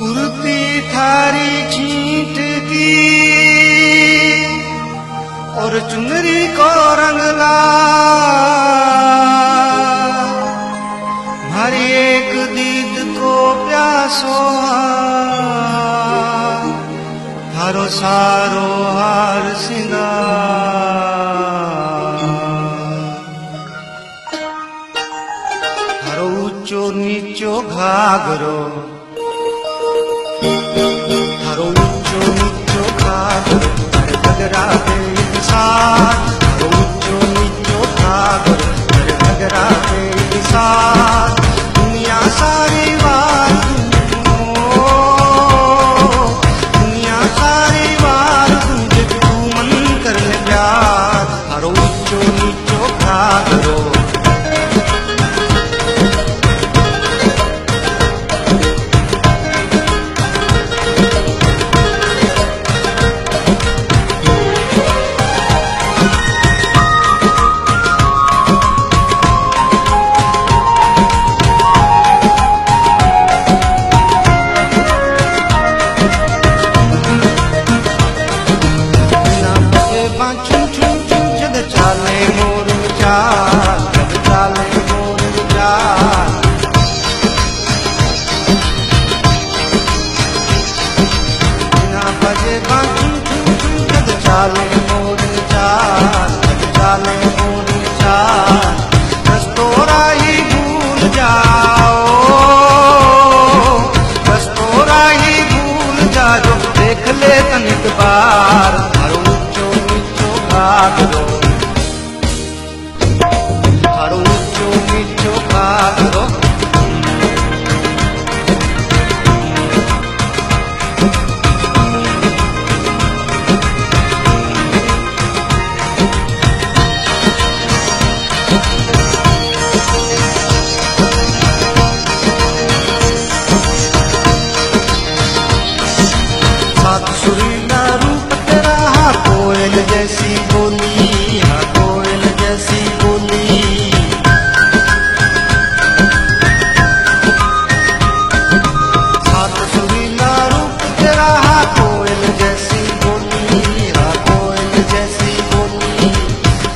कुर्ती थारी छींट की और चुनरी को रंग लाल, हमारी एक दीद को प्यासो थारो सारो हार सिंगार, थारो ऊंचो नीचो घाघरो, थारो ऊंचो नीचो घाघरो अरे घगरा पे एक साथ, थारो ऊंचो नीचो घाघरो अरे घगरा पे एक साथ, दुनिया सारी वार दुनिया सारी वार तुझे तू मन कर ले प्यार, थारो ऊंचो नीचो घाघरो। चाले मोर चाल, चाले मोर चाल, बस तोरा ही भूल जाओ, बस तोरा ही भूल जा जो देख ले तनिक बार, थारो ऊंचो नीचो घाघरो, थारो ऊंचो नीचो घाघरो। सुरीला रूप तेरा हाँ कोयल जैसी बोली, हाँ कोयल जैसी बोली, सात सुरीला रूप तेरा हाँ कोयल जैसी बोली, हाँ कोयल जैसी बोली,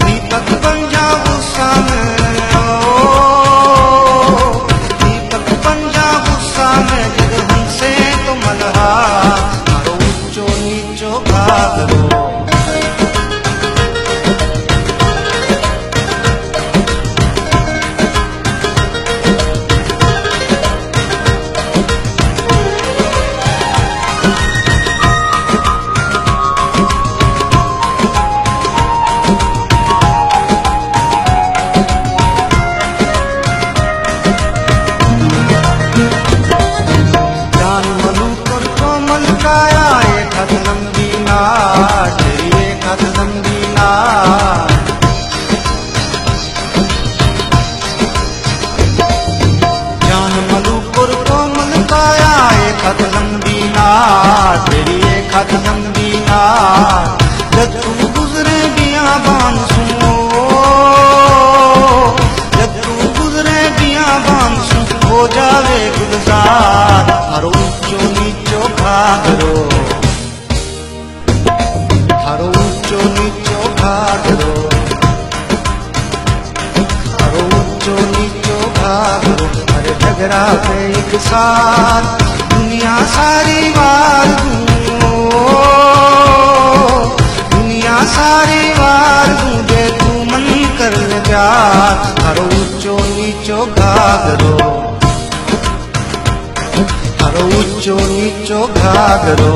दीपक बन जा गुस्सा में, दीपक बन जा गुस्सा में, जग हमसे तो मल्हार, ऊंचो नीचो घाघरो। जान मलू कर कोमल काया एक हाथ लंबी नाट, एक हाथ लंबी नाट, जान मलूपुर कोमल काया एक हाथ लंबी नाट, तेरी एक हाथ लंबी नाट, जब तू गुजरे बियाबान सुनो, जब तू गुजरे बियाबान सुन हो जावे गुलजार, थारो ऊंचो नीचो घाघरो, थारो ऊंचो नीचो घाघरो, थारो ऊंचो नीचो घाघरो अरे घगरा पे एक साथ, दुनिया सारी वार दुनिया सारी वार दूंगे तू मन कर ले प्यार, थारो ऊंचो नीचो घाघरो, थारो ऊंचो नीचो घाघरो।